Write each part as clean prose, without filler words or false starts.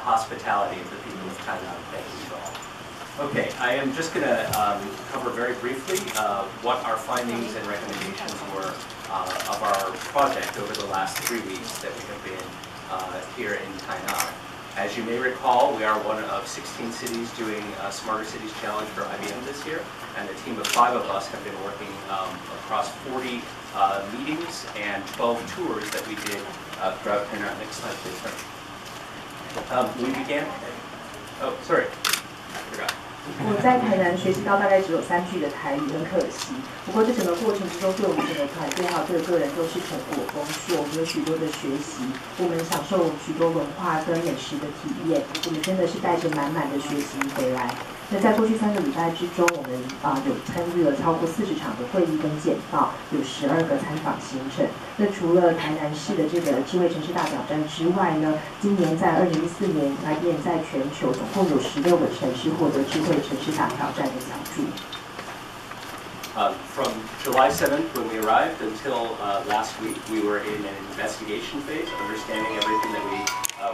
hospitality of the people of Tainan. Thank you all. Okay, I am just going to cover very briefly what our findings and recommendations were of our project over the last 3 weeks that we have been here in Tainan. As you may recall, we are one of 16 cities doing a Smarter Cities Challenge for IBM this year, and a team of 5 of us have been working across 40 meetings and 12 tours that we did throughout Tainan. Next slide, please. We began. Oh, sorry, I forgot. 我在台南学习到大概只有3句的台语，很可惜。不过这整个过程之中，对我们整个团队还有对个人都是成果丰硕，我们有许多的学习，我们享受许多文化跟美食的体验，我们真的是带着满满的学习回来。那在过去3个礼拜之中，我们有参与了超过40场的会议跟简报，有12个参访行程。那除了台南市的这个智慧城市大挑战之外呢，今年在2014年，IBM在全球总共有16个城市获得智慧城市大挑战的奖助。From July 7th when we arrived until last week, we were in an investigation phase, understanding everything that we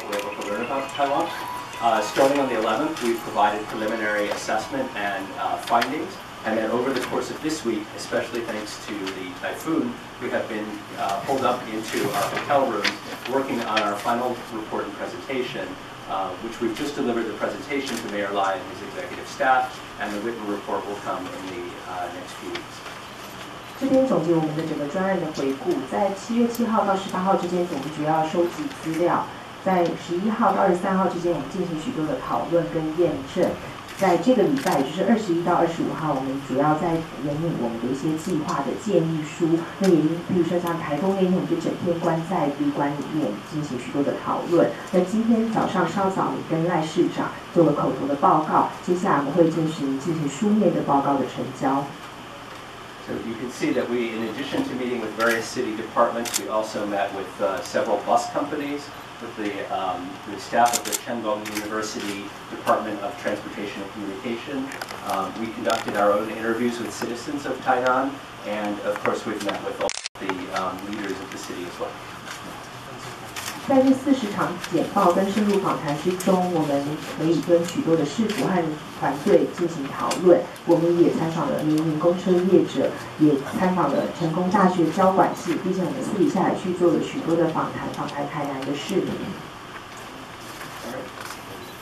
were able to learn about Taiwan. Starting on the 11th, we provided preliminary assessment and findings, and then over the course of this week, especially thanks to the typhoon, we have been pulled up into our hotel room working on our final report and presentation, which we've just delivered the presentation to Mayor Lai and his executive staff, and the written report will come in the next few weeks. 这边总结我们的整个专案的回顾，在7月7号到18号之间，我们主要收集资料。在11号到23号之间，我们进行许多的讨论跟验证。在这个礼拜，也就是21到25号，我们主要在研拟我们的一些计划的建议书。那也比如说像台东那天，我们就整天关在旅馆里面进行许多的讨论。那今天早上稍早，你跟赖市长做了口头的报告，接下来我们会进行书面的报告的成交。So you can see that we, in addition to meeting with various city departments, we also met with several bus companies, with the staff of the Shandong University Department of Transportation and Communication. We conducted our own interviews with citizens of Tainan, and of course we've met with all the leaders of the city as well. 在这40场简报跟深入访谈之中，我们可以跟许多的市府和团队进行讨论。我们也参访了民营公车业者，也参访了成功大学交管系，并且我们私底下也去做了许多的访谈台南的市民。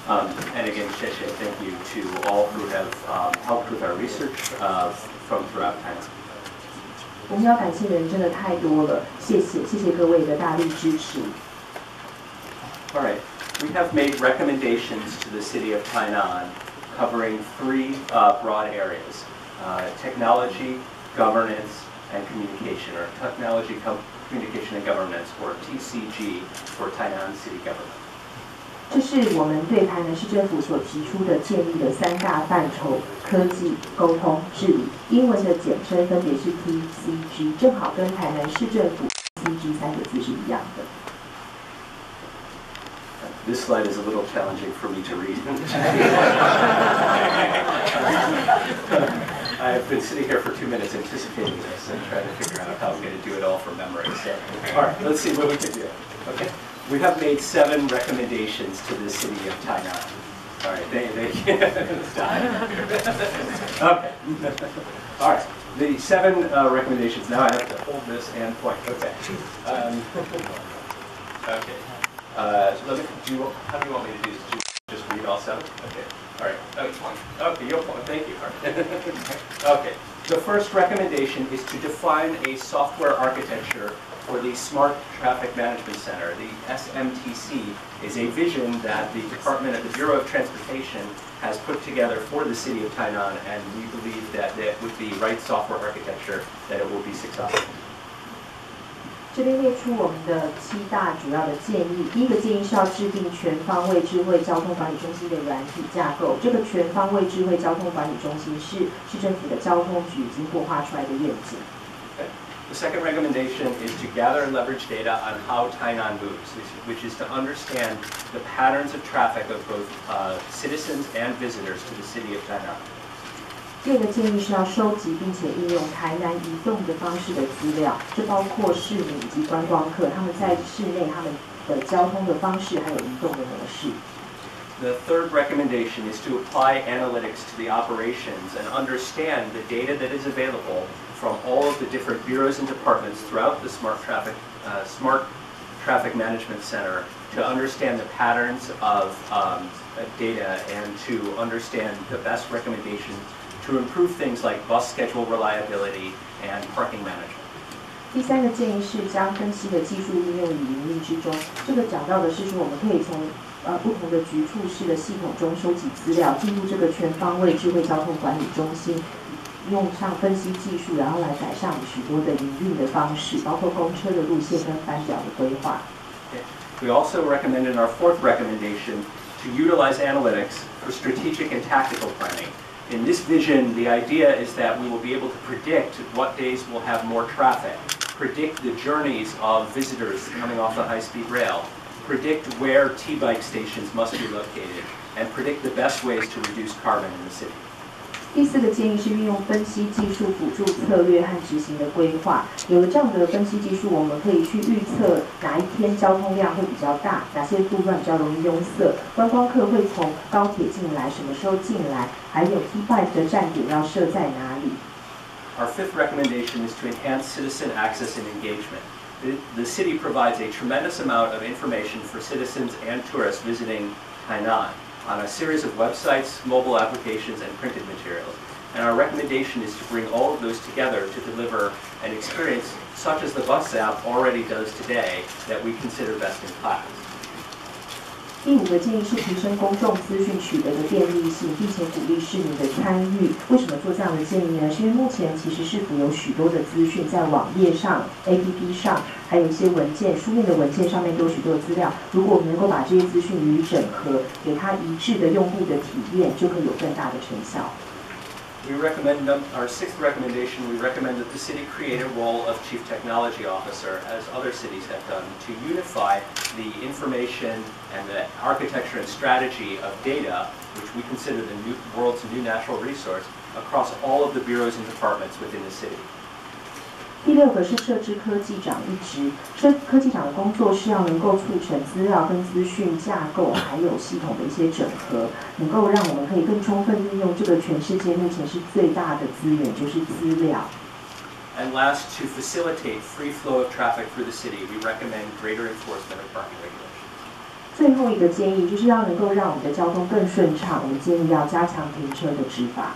And again, Sheshe, thank you to all who have helped with our research from throughout Tainan. 我们要感谢的人真的太多了，谢谢各位的大力支持。All right, we have made recommendations to the city of Tainan covering 3 broad areas: technology, governance, and communication, or technology, communication, and governance, or TCG for Tainan City Government. 这是我们对台南市政府所提出的建议的3大范畴：科技、沟通、治理。英文的简称分别是 TCG， 正好跟台南市政府 TCG 3个字是一样的。This slide is a little challenging for me to read. I've been sitting here for 2 minutes anticipating this and trying to figure out how I'm going to do it all from memory. So, all right, let's see what we can do. Okay, we have made 7 recommendations to the city of Tainan. All right, they okay. All right, the 7 recommendations. Now I have to hold this and point. Okay. Okay. How do you want me to do this? Just read all 7? Okay. All right. Okay, you'll point. Thank you. All right. Okay. The first recommendation is to define a software architecture for the Smart Traffic Management Center. The SMTC is a vision that the Department of the Bureau of Transportation has put together for the city of Tainan, and we believe that with the right software architecture, that it will be successful. 这边列出我们的7大主要的建议。第一个建议是要制定全方位智慧交通管理中心的软体架构。这个全方位智慧交通管理中心是市政府的交通局已经擘画出来的愿景。The second recommendation is to gather and leverage data on how Tainan moves, which is to understand the patterns of traffic of both citizens and visitors to the city of Tainan. 第二个建议是要收集并且应用台南移动的方式的资料，这包括市民以及观光客他们在市内他们的交通的方式还有移动的模式。The third recommendation is to apply analytics to the operations and understand the data that is available from all of the different bureaus and departments throughout the Smart Traffic Management Center to understand the patterns of data and to understand the best recommendations to improve things like bus schedule reliability and parking management. 第三个建议是将分析的技术运用于营运之中。这个讲到的是说，我们可以从不同的局处室的系统中收集资料，进入这个全方位智慧交通管理中心，用上分析技术，然后来改善许多的营运的方式，包括公车的路线跟班表的规划。We also recommend in our fourth recommendation to utilize analytics for strategic and tactical planning. In this vision, the idea is that we will be able to predict what days will have more traffic, predict the journeys of visitors coming off the high-speed rail, predict where T-bike stations must be located, and predict the best ways to reduce carbon in the city. 第四个建议是运用分析技术辅助策略和执行的规划。有了这样的分析技术，我们可以去预测哪一天交通量会比较大，哪些路段比较容易拥塞，观光客会从高铁进来，什么时候进来，还有 T-bike 的站点要设在哪里。Our fifth recommendation is to enhance citizen access and engagement. The city provides a tremendous amount of information for citizens and tourists visiting Tainan on a series of websites, mobile applications, and printed materials. And our recommendation is to bring all of those together to deliver an experience such as the bus app already does today that we consider best in class. 第五个建议是提升公众资讯取得的便利性，并且鼓励市民的参与。为什么做这样的建议呢？是因为目前其实市府有许多的资讯在网页上、APP 上，还有一些文件、书面的文件上面都有许多的资料。如果我们能够把这些资讯予以整合，给它一致的用户的体验，就可以有更大的成效。We recommend our sixth recommendation. We recommend that the city create a role of chief technology officer, as other cities have done, to unify the information and the architecture and strategy of data, which we consider the world's new natural resource, across all of the bureaus and departments within the city. 第六个是设置科技长一职，科技长的工作是要能够促成资料跟资讯架构，还有系统的一些整合，能够让我们可以更充分运用这个全世界目前是最大的资源，就是资料。And last, to facilitate free flow of traffic through the city, we recommend greater enforcement of parking regulations. 最后一个建议就是要能够让我们的交通更顺畅，我们建议要加强停车的执法。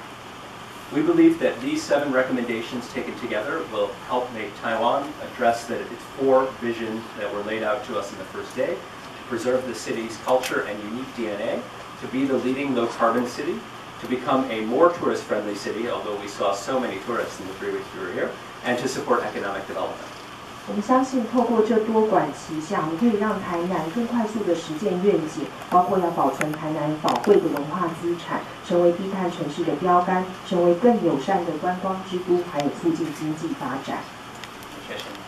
We believe that these 7 recommendations taken together will help make Taiwan address its 4 visions that were laid out to us in the first day, to preserve the city's culture and unique DNA, to be the leading low-carbon city, to become a more tourist-friendly city, although we saw so many tourists in the 3 weeks we were here, and to support economic development. 我们相信，透过这多管齐下，我们可以让台南更快速地实践愿景，包括要保存台南宝贵的文化资产，成为低碳城市的标杆，成为更友善的观光之都，还有促进经济发展。谢谢。